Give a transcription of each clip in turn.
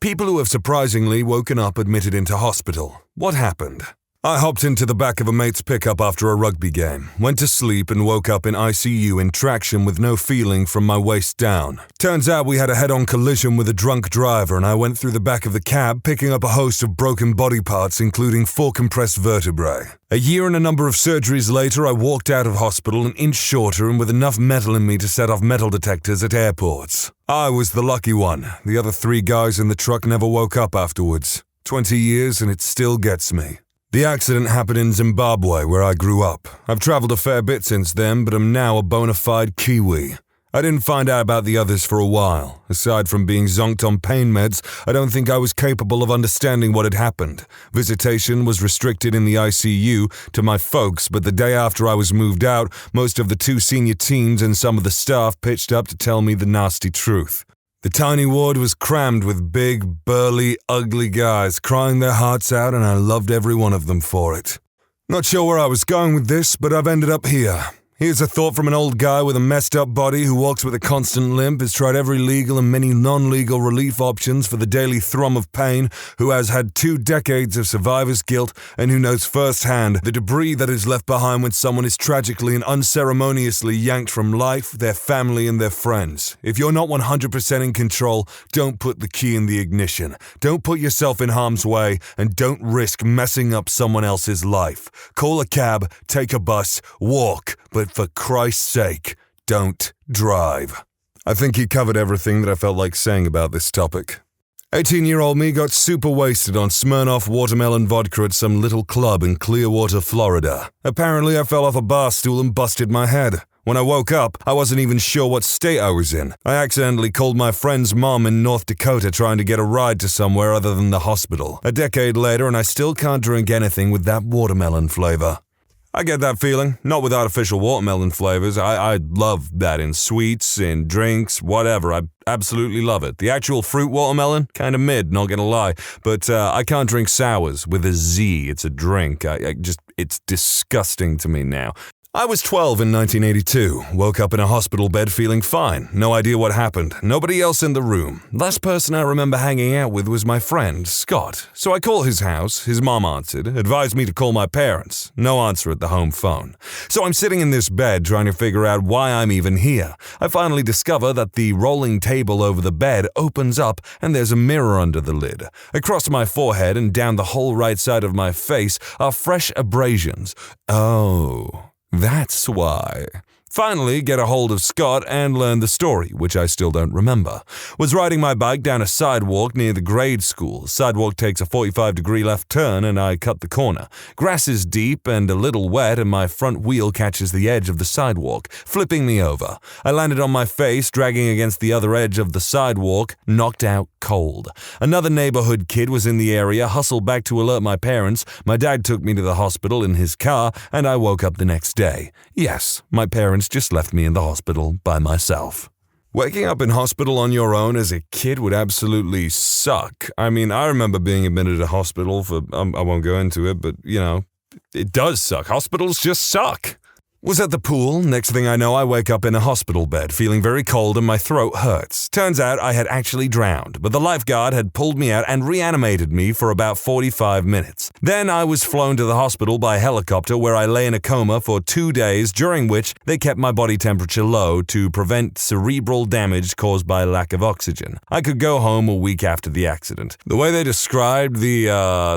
People who have surprisingly woken up admitted into hospital. What happened? I hopped into the back of a mate's pickup after a rugby game, went to sleep and woke up in ICU in traction with no feeling from my waist down. Turns out we had a head-on collision with a drunk driver and I went through the back of the cab picking up a host of broken body parts including 4 compressed vertebrae. A year and a number of surgeries later, I walked out of hospital an inch shorter and with enough metal in me to set off metal detectors at airports. I was the lucky one. The other 3 guys in the truck never woke up afterwards. 20 years and it still gets me. The accident happened in Zimbabwe, where I grew up. I've traveled a fair bit since then, but am now a bona fide Kiwi. I didn't find out about the others for a while. Aside from being zonked on pain meds, I don't think I was capable of understanding what had happened. Visitation was restricted in the ICU to my folks, but the day after I was moved out, most of the 2 senior teams and some of the staff pitched up to tell me the nasty truth. The tiny ward was crammed with big, burly, ugly guys crying their hearts out, and I loved every one of them for it. Not sure where I was going with this, but I've ended up here. Here's a thought from an old guy with a messed up body who walks with a constant limp, has tried every legal and many non-legal relief options for the daily thrum of pain, who has had 2 decades of survivor's guilt, and who knows firsthand the debris that is left behind when someone is tragically and unceremoniously yanked from life, their family, and their friends. If you're not 100% in control, don't put the key in the ignition. Don't put yourself in harm's way, and don't risk messing up someone else's life. Call a cab, take a bus, walk, but for Christ's sake, don't drive. I think he covered everything that I felt like saying about this topic. 18-year-old me got super wasted on SMIRNOFF watermelon vodka at some little club in Clearwater, Florida. Apparently, I fell off a bar stool and busted my head. When I woke up, I wasn't even sure what state I was in. I accidentally called my friend's mom in North Dakota trying to get a ride to somewhere other than the hospital. A decade later, and I still can't drink anything with that watermelon flavor. I get that feeling, not with artificial watermelon flavors. I love that in sweets, in drinks, whatever. I absolutely love it. The actual fruit watermelon, kind of mid, not gonna lie. But I can't drink sours with a Z. It's a drink. It's disgusting to me now. I was 12 in 1982, woke up in a hospital bed feeling fine, no idea what happened, nobody else in the room. Last person I remember hanging out with was my friend, Scott. So I call his house, his mom answered, advised me to call my parents, no answer at the home phone. So I'm sitting in this bed trying to figure out why I'm even here. I finally discover that the rolling table over the bed opens up and there's a mirror under the lid. Across my forehead and down the whole right side of my face are fresh abrasions. Oh. That's why. Finally, get a hold of Scott and learn the story, which I still don't remember. Was riding my bike down a sidewalk near the grade school. Sidewalk takes a 45-degree left turn and I cut the corner. Grass is deep and a little wet and my front wheel catches the edge of the sidewalk, flipping me over. I landed on my face, dragging against the other edge of the sidewalk, knocked out cold. Another neighborhood kid was in the area, hustled back to alert my parents. My dad took me to the hospital in his car and I woke up the next day. Yes, my parents just left me in the hospital by myself. Waking up in hospital on your own as a kid would absolutely suck. I mean, I remember being admitted to hospital for, I won't go into it, but, it does suck. Hospitals just suck. Was at the pool. Next thing I know, I wake up in a hospital bed, feeling very cold and my throat hurts. Turns out I had actually drowned, but the lifeguard had pulled me out and reanimated me for about 45 minutes. Then I was flown to the hospital by helicopter where I lay in a coma for 2 days, during which they kept my body temperature low to prevent cerebral damage caused by lack of oxygen. I could go home a week after the accident. The way they described the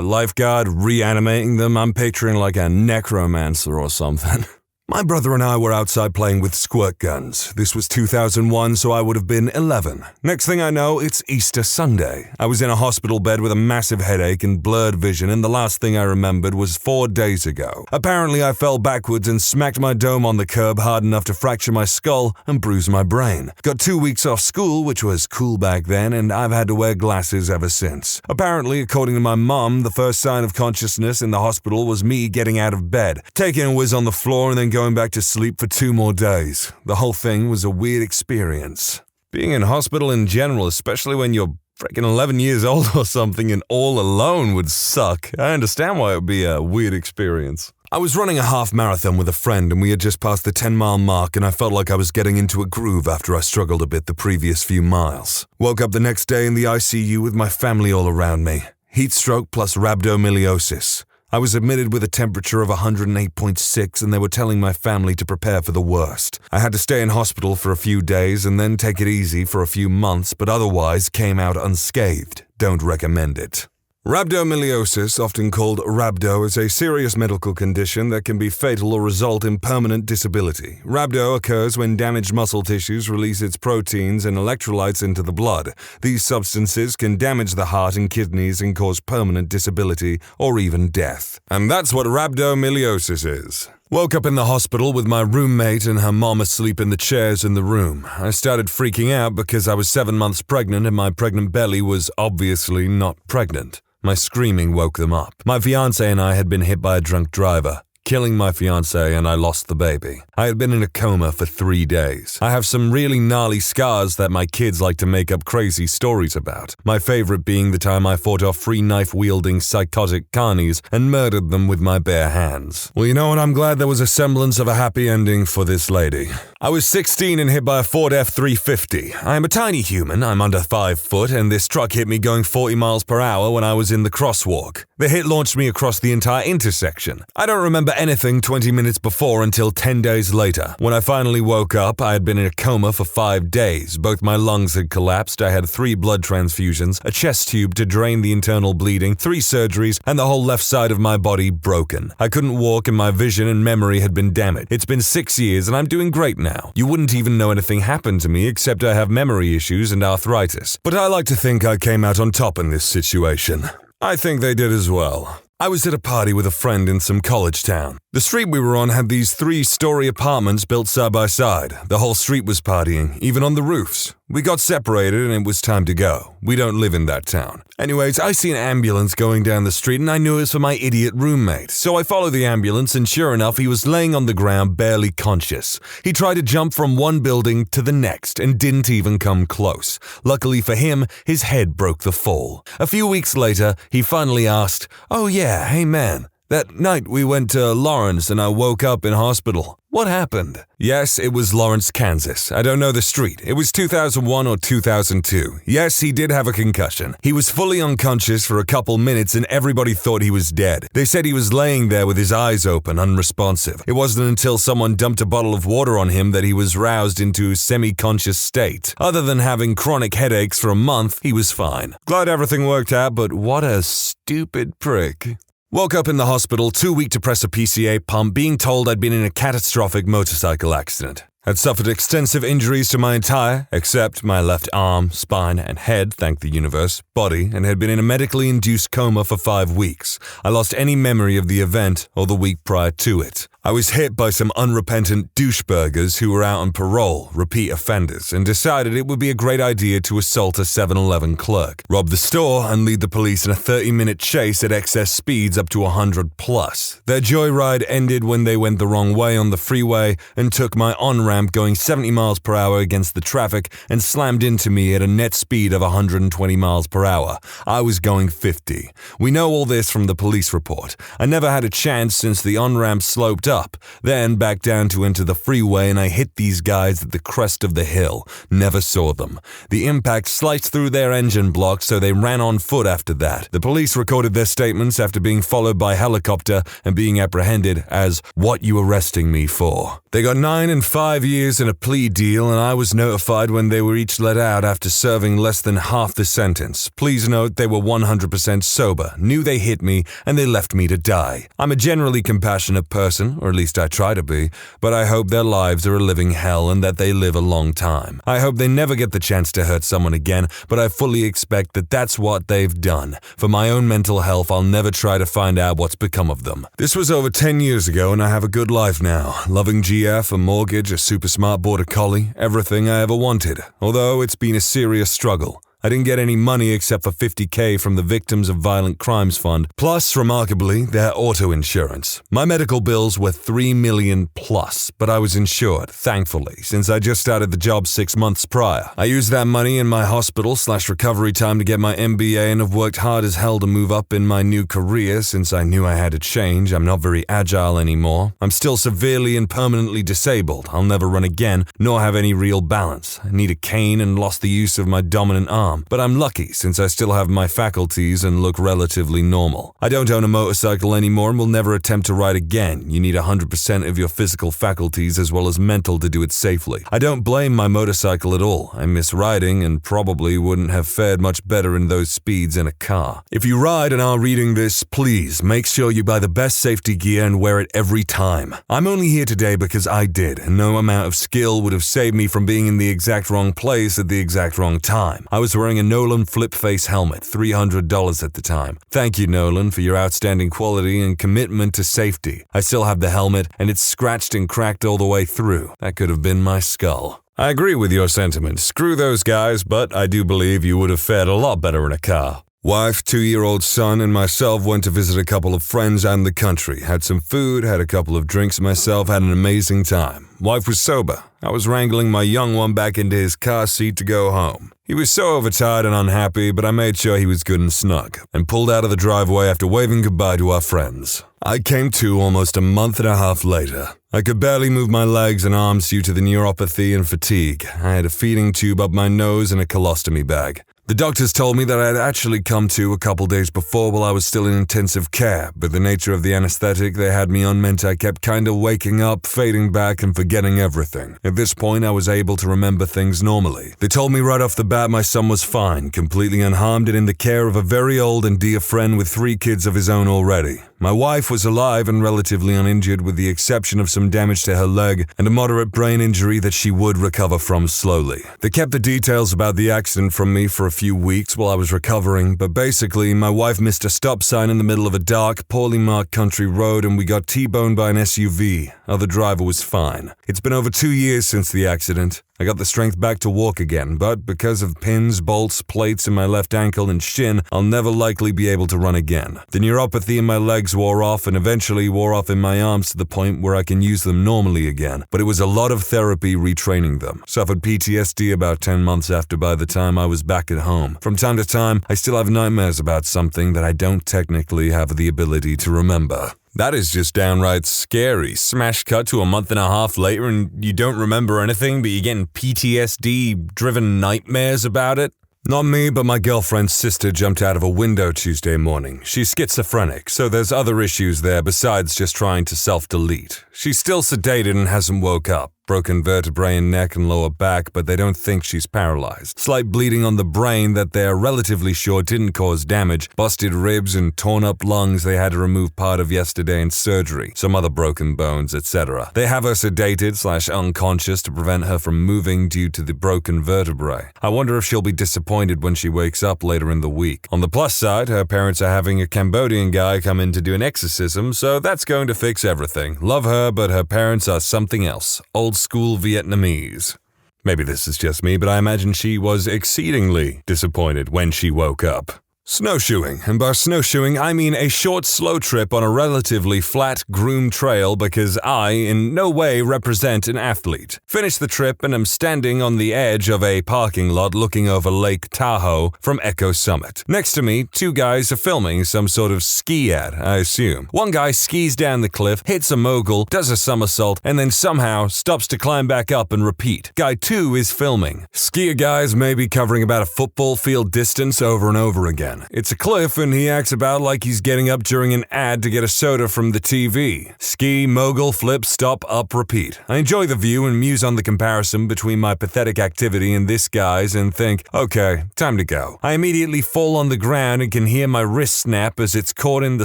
lifeguard reanimating them, I'm picturing like a necromancer or something. My brother and I were outside playing with squirt guns. This was 2001, so I would have been 11. Next thing I know, it's Easter Sunday. I was in a hospital bed with a massive headache and blurred vision, and the last thing I remembered was 4 days ago. Apparently, I fell backwards and smacked my dome on the curb hard enough to fracture my skull and bruise my brain. Got 2 weeks off school, which was cool back then, and I've had to wear glasses ever since. Apparently, according to my mom, the first sign of consciousness in the hospital was me getting out of bed, taking a whiz on the floor, and then going back to sleep for 2 more days. The whole thing was a weird experience. Being in hospital in general, especially when you're freaking 11 years old or something and all alone, would suck. I understand why it would be a weird experience. I was running a half marathon with a friend and we had just passed the 10-mile mark and I felt like I was getting into a groove after I struggled a bit the previous few miles. Woke up the next day in the ICU with my family all around me. Heat stroke plus rhabdomyolysis. I was admitted with a temperature of 108.6 and they were telling my family to prepare for the worst. I had to stay in hospital for a few days and then take it easy for a few months, but otherwise came out unscathed. Don't recommend it. Rhabdomyolysis, often called rhabdo, is a serious medical condition that can be fatal or result in permanent disability. Rhabdo occurs when damaged muscle tissues release its proteins and electrolytes into the blood. These substances can damage the heart and kidneys and cause permanent disability or even death. And that's what rhabdomyolysis is. Woke up in the hospital with my roommate and her mom asleep in the chairs in the room. I started freaking out because I was 7 months pregnant and my pregnant belly was obviously not pregnant. My screaming woke them up. My fiancé and I had been hit by a drunk driver, killing my fiancé, and I lost the baby. I had been in a coma for 3 days. I have some really gnarly scars that my kids like to make up crazy stories about. My favorite being the time I fought off 3 knife-wielding psychotic carnies and murdered them with my bare hands. Well, you know what? I'm glad there was a semblance of a happy ending for this lady. I was 16 and hit by a Ford F-350. I am a tiny human, I'm under 5 foot, and this truck hit me going 40 miles per hour when I was in the crosswalk. The hit launched me across the entire intersection. I don't remember anything 20 minutes before until 10 days later. When I finally woke up, I had been in a coma for 5 days. Both my lungs had collapsed, I had 3 blood transfusions, a chest tube to drain the internal bleeding, 3 surgeries, and the whole left side of my body broken. I couldn't walk and my vision and memory had been damaged. It's been 6 years and I'm doing great now. You wouldn't even know anything happened to me except I have memory issues and arthritis. But I like to think I came out on top in this situation. I think they did as well. I was at a party with a friend in some college town. The street we were on had these 3-story apartments built side by side. The whole street was partying, even on the roofs. We got separated and it was time to go. We don't live in that town. Anyways, I see an ambulance going down the street and I knew it was for my idiot roommate. So I followed the ambulance and sure enough, he was laying on the ground barely conscious. He tried to jump from one building to the next and didn't even come close. Luckily for him, his head broke the fall. A few weeks later, he finally asked, "Oh yeah, hey man, that night we went to Lawrence and I woke up in hospital. What happened?" Yes, it was Lawrence, Kansas. I don't know the street. It was 2001 or 2002. Yes, he did have a concussion. He was fully unconscious for a couple minutes and everybody thought he was dead. They said he was laying there with his eyes open, unresponsive. It wasn't until someone dumped a bottle of water on him that he was roused into a semi-conscious state. Other than having chronic headaches for a month, he was fine. Glad everything worked out, but what a stupid prick. Woke up in the hospital, too weak to press a PCA pump, being told I'd been in a catastrophic motorcycle accident. Had suffered extensive injuries to my entire, except my left arm, spine, and head, thank the universe, body, and had been in a medically induced coma for 5 weeks. I lost any memory of the event or the week prior to it. I was hit by some unrepentant doucheburgers who were out on parole, repeat offenders, and decided it would be a great idea to assault a 7-Eleven clerk, rob the store, and lead the police in a 30-minute chase at excess speeds up to 100 plus. Their joyride ended when they went the wrong way on the freeway and took my on-ramp going 70 miles per hour against the traffic and slammed into me at a net speed of 120 miles per hour. I was going 50. We know all this from the police report. I never had a chance since the on-ramp sloped up, then back down to enter the freeway and I hit these guys at the crest of the hill. Never saw them. The impact sliced through their engine block, so they ran on foot after that. The police recorded their statements after being followed by helicopter and being apprehended as, "What you arresting me for?" They got 9 and 5 years in a plea deal and I was notified when they were each let out after serving less than half the sentence. Please note they were 100% sober, knew they hit me, and they left me to die. I'm a generally compassionate person, or at least I try to be, but I hope their lives are a living hell and that they live a long time. I hope they never get the chance to hurt someone again, but I fully expect that that's what they've done. For my own mental health, I'll never try to find out what's become of them. This was over 10 years ago and I have a good life now. Loving GF, a mortgage, a super smart border collie, everything I ever wanted. Although it's been a serious struggle. I didn't get any money except for $50K from the Victims of Violent Crimes Fund, plus, remarkably, their auto insurance. My medical bills were $3 million plus, but I was insured, thankfully, since I just started the job 6 months prior. I used that money in my hospital/recovery time to get my MBA and have worked hard as hell to move up in my new career since I knew I had to change. I'm not very agile anymore. I'm still severely and permanently disabled. I'll never run again, nor have any real balance. I need a cane and lost the use of my dominant arm, but I'm lucky since I still have my faculties and look relatively normal. I don't own a motorcycle anymore and will never attempt to ride again. You need 100% of your physical faculties as well as mental to do it safely. I don't blame my motorcycle at all. I miss riding and probably wouldn't have fared much better in those speeds in a car. If you ride and are reading this, please make sure you buy the best safety gear and wear it every time. I'm only here today because I did, and no amount of skill would have saved me from being in the exact wrong place at the exact wrong time. I was wearing a Nolan flip face helmet, $300 at the time. Thank you, Nolan, for your outstanding quality and commitment to safety. I still have the helmet, and it's scratched and cracked all the way through. That could have been my skull. I agree with your sentiment. Screw those guys, but I do believe you would have fared a lot better in a car. Wife, 2-year-old son, and myself went to visit a couple of friends out in the country. Had some food, had a couple of drinks myself, had an amazing time. Wife was sober. I was wrangling my young one back into his car seat to go home. He was so overtired and unhappy, but I made sure he was good and snug, and pulled out of the driveway after waving goodbye to our friends. I came to almost a month and a half later. I could barely move my legs and arms due to the neuropathy and fatigue. I had a feeding tube up my nose and a colostomy bag. The doctors told me that I had actually come to a couple days before while I was still in intensive care, but the nature of the anesthetic they had me on meant I kept kinda waking up, fading back, and forgetting everything. At this point, I was able to remember things normally. They told me right off the bat my son was fine, completely unharmed and in the care of a very old and dear friend with 3 kids of his own already. My wife was alive and relatively uninjured with the exception of some damage to her leg and a moderate brain injury that she would recover from slowly. They kept the details about the accident from me for a few weeks while I was recovering, but basically my wife missed a stop sign in the middle of a dark, poorly marked country road and we got T-boned by an SUV. Other driver was fine. It's been over 2 years since the accident. I got the strength back to walk again, but because of pins, bolts, plates in my left ankle and shin, I'll never likely be able to run again. The neuropathy in my legs wore off and eventually wore off in my arms to the point where I can use them normally again, but it was a lot of therapy retraining them. Suffered PTSD about 10 months after by the time I was back at home. From time to time, I still have nightmares about something that I don't technically have the ability to remember. That is just downright scary. Smash cut to a month and a half later and you don't remember anything, but you're getting PTSD-driven nightmares about it? Not me, but my girlfriend's sister jumped out of a window Tuesday morning. She's schizophrenic, so there's other issues there besides just trying to self-delete. She's still sedated and hasn't woke up. Broken vertebrae in neck and lower back, but they don't think she's paralyzed. Slight bleeding on the brain that they're relatively sure didn't cause damage. Busted ribs and torn up lungs they had to remove part of yesterday in surgery. Some other broken bones, etc. They have her sedated/unconscious to prevent her from moving due to the broken vertebrae. I wonder if she'll be disappointed when she wakes up later in the week. On the plus side, her parents are having a Cambodian guy come in to do an exorcism, so that's going to fix everything. Love her, but her parents are something else. Old school Vietnamese. Maybe this is just me, but I imagine she was exceedingly disappointed when she woke up. Snowshoeing, and by snowshoeing I mean a short, slow trip on a relatively flat, groomed trail because I in no way represent an athlete. Finished the trip and am standing on the edge of a parking lot looking over Lake Tahoe from Echo Summit. Next to me, 2 guys are filming some sort of ski ad, I assume. One guy skis down the cliff, hits a mogul, does a somersault, and then somehow stops to climb back up and repeat. Guy 2 is filming. Skier guys may be covering about a football field distance over and over again. It's a cliff and he acts about like he's getting up during an ad to get a soda from the TV. Ski, mogul, flip, stop, up, repeat. I enjoy the view and muse on the comparison between my pathetic activity and this guy's and think, okay, time to go. I immediately fall on the ground and can hear my wrist snap as it's caught in the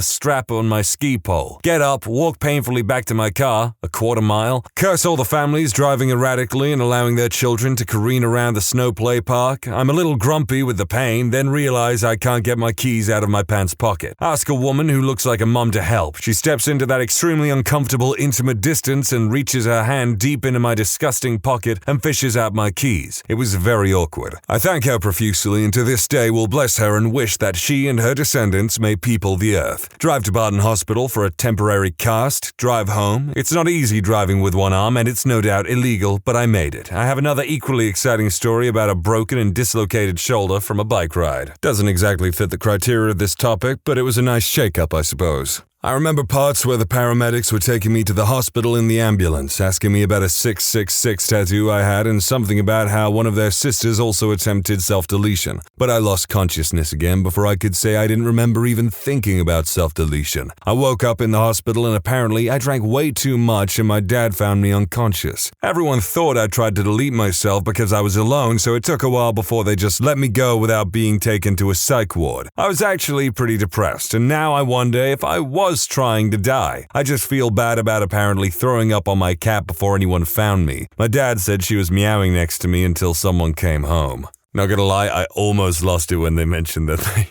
strap on my ski pole. Get up, walk painfully back to my car, a quarter mile, curse all the families driving erratically and allowing their children to careen around the snow play park. I'm a little grumpy with the pain, then realize I can't can't get my keys out of my pants pocket. Ask a woman who looks like a mom to help. She steps into that extremely uncomfortable, intimate distance and reaches her hand deep into my disgusting pocket and fishes out my keys. It was very awkward. I thank her profusely and to this day will bless her and wish that she and her descendants may people the earth. Drive to Barton Hospital for a temporary cast, drive home. It's not easy driving with one arm and it's no doubt illegal, but I made it. I have another equally exciting story about a broken and dislocated shoulder from a bike ride. Doesn't exactly fit the criteria of this topic, but it was a nice shake-up, I suppose. I remember parts where the paramedics were taking me to the hospital in the ambulance, asking me about a 666 tattoo I had and something about how one of their sisters also attempted self-deletion. But I lost consciousness again before I could say I didn't remember even thinking about self-deletion. I woke up in the hospital and apparently I drank way too much and my dad found me unconscious. Everyone thought I tried to delete myself because I was alone, so it took a while before they just let me go without being taken to a psych ward. I was actually pretty depressed, and now I wonder if I was trying to die. I just feel bad about apparently throwing up on my cat before anyone found me. My dad said she was meowing next to me until someone came home. Not gonna lie, I almost lost it when they mentioned that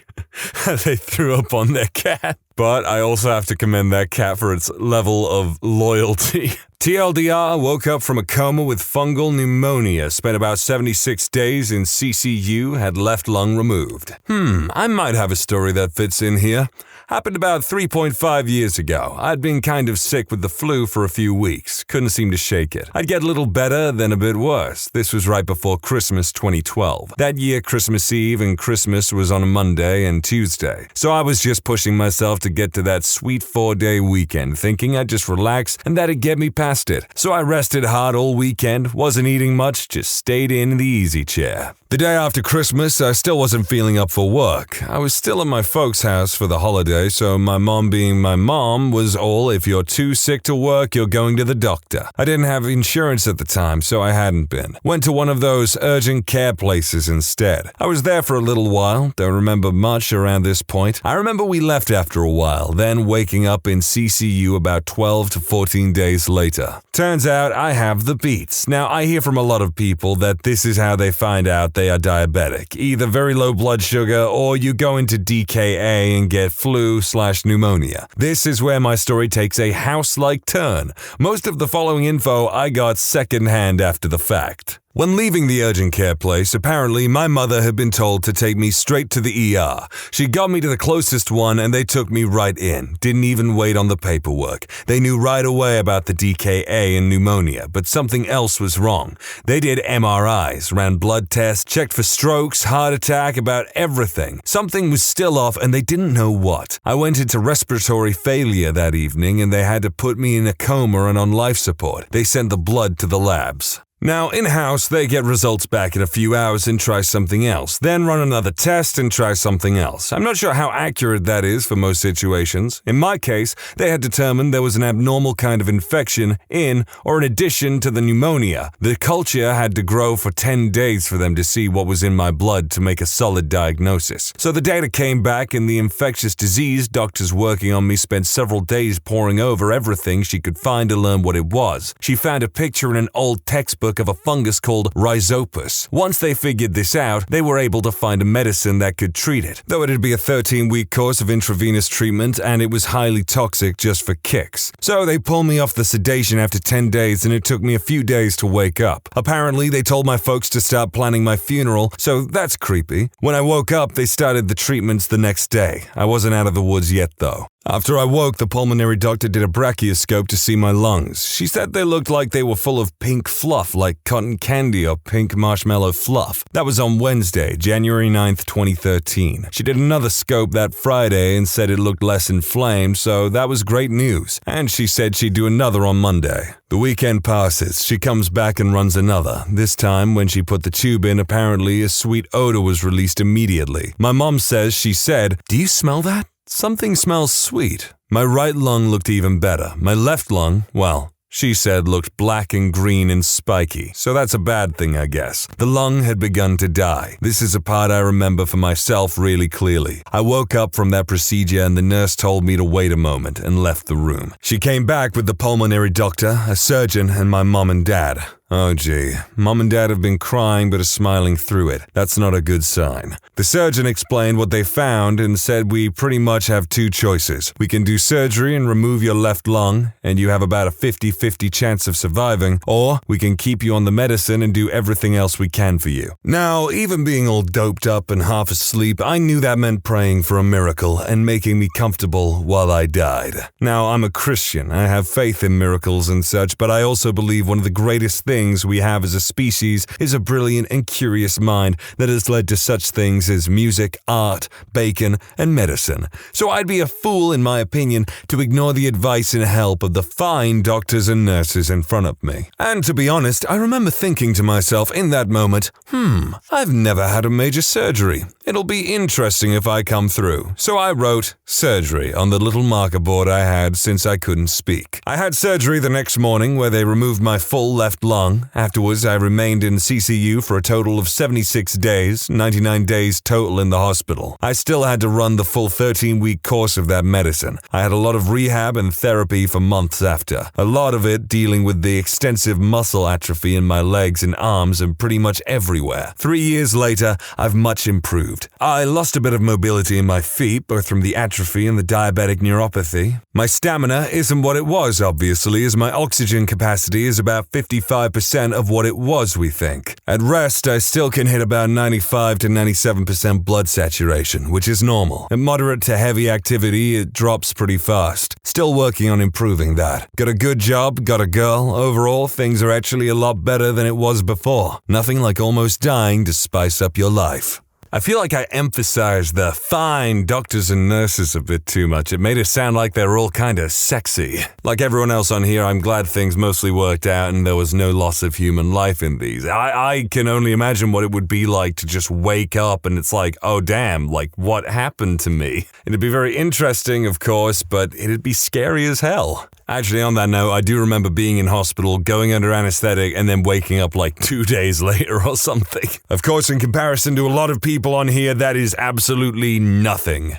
they threw up on their cat. But I also have to commend that cat for its level of loyalty. TLDR, woke up from a coma with fungal pneumonia, spent about 76 days in CCU, had left lung removed. I might have a story that fits in here. Happened about 3.5 years ago. I'd been kind of sick with the flu for a few weeks. Couldn't seem to shake it. I'd get a little better, then a bit worse. This was right before Christmas 2012. That year, Christmas Eve and Christmas was on a Monday and Tuesday. So I was just pushing myself to get to that sweet 4-day weekend, thinking I'd just relax and that'd get me past it. So I rested hard all weekend, wasn't eating much, just stayed in the easy chair. The day after Christmas, I still wasn't feeling up for work. I was still at my folks' house for the holiday, so my mom being my mom was all, if you're too sick to work, you're going to the doctor. I didn't have insurance at the time, so I hadn't been. Went to one of those urgent care places instead. I was there for a little while, don't remember much around this point. I remember we left after a while, then waking up in CCU about 12 to 14 days later. Turns out I have the beats. Now, I hear from a lot of people that this is how they find out they are diabetic, either very low blood sugar or you go into DKA and get flu/pneumonia. This is where my story takes a house-like turn. Most of the following info I got secondhand after the fact. When leaving the urgent care place, apparently my mother had been told to take me straight to the ER. She got me to the closest one and they took me right in. Didn't even wait on the paperwork. They knew right away about the DKA and pneumonia, but something else was wrong. They did MRIs, ran blood tests, checked for strokes, heart attack, about everything. Something was still off and they didn't know what. I went into respiratory failure that evening and they had to put me in a coma and on life support. They sent the blood to the labs. Now, in-house, they get results back in a few hours and try something else, then run another test and try something else. I'm not sure how accurate that is for most situations. In my case, they had determined there was an abnormal kind of infection in or in addition to the pneumonia. The culture had to grow for 10 days for them to see what was in my blood to make a solid diagnosis. So the data came back and the infectious disease doctors working on me spent several days poring over everything she could find to learn what it was. She found a picture in an old textbook of a fungus called rhizopus. Once they figured this out, they were able to find a medicine that could treat it, though it'd be a 13-week course of intravenous treatment and it was highly toxic just for kicks. So they pulled me off the sedation after 10 days and it took me a few days to wake up. Apparently, they told my folks to start planning my funeral, so that's creepy. When I woke up, they started the treatments the next day. I wasn't out of the woods yet, though. After I woke, the pulmonary doctor did a brachioscope to see my lungs. She said they looked like they were full of pink fluff, like cotton candy or pink marshmallow fluff. That was on Wednesday, January 9th, 2013. She did another scope that Friday and said it looked less inflamed, so that was great news. And she said she'd do another on Monday. The weekend passes. She comes back and runs another. This time, when she put the tube in, apparently a sweet odor was released immediately. My mom says she said, "Do you smell that? Something smells sweet." My right lung looked even better. My left lung, well, she said looked black and green and spiky, so that's a bad thing, I guess. The lung had begun to die. This is a part I remember for myself really clearly. I woke up from that procedure and the nurse told me to wait a moment and left the room. She came back with the pulmonary doctor, a surgeon, and my mom and dad. Oh gee, Mom and Dad have been crying but are smiling through it. That's not a good sign. The surgeon explained what they found and said we pretty much have two choices. We can do surgery and remove your left lung, and you have about a 50-50 chance of surviving, or we can keep you on the medicine and do everything else we can for you. Now, even being all doped up and half asleep, I knew that meant praying for a miracle and making me comfortable while I died. Now, I'm a Christian. I have faith in miracles and such, but I also believe one of the greatest things we have as a species is a brilliant and curious mind that has led to such things as music, art, bacon, and medicine. So I'd be a fool, in my opinion, to ignore the advice and help of the fine doctors and nurses in front of me. And to be honest, I remember thinking to myself in that moment, I've never had a major surgery. It'll be interesting if I come through. So I wrote surgery on the little marker board I had since I couldn't speak. I had surgery the next morning where they removed my full left lung. Afterwards, I remained in CCU for a total of 76 days, 99 days total in the hospital. I still had to run the full 13-week course of that medicine. I had a lot of rehab and therapy for months after. A lot of it dealing with the extensive muscle atrophy in my legs and arms and pretty much everywhere. 3 years later, I've much improved. I lost a bit of mobility in my feet, both from the atrophy and the diabetic neuropathy. My stamina isn't what it was, obviously, as my oxygen capacity is about 55% of what it was, we think. At rest, I still can hit about 95 to 97% blood saturation, which is normal. At moderate to heavy activity, it drops pretty fast. Still working on improving that. Got a good job, got a girl. Overall, things are actually a lot better than it was before. Nothing like almost dying to spice up your life. I feel like I emphasized the fine doctors and nurses a bit too much. It made it sound like they were all kind of sexy. Like everyone else on here, I'm glad things mostly worked out and there was no loss of human life in these. I can only imagine what it would be like to just wake up and it's like, oh damn, like what happened to me? It'd be very interesting, of course, but it'd be scary as hell. Actually, on that note, I do remember being in hospital, going under anesthetic, and then waking up like 2 days later or something. Of course, in comparison to a lot of people on here, that is absolutely nothing.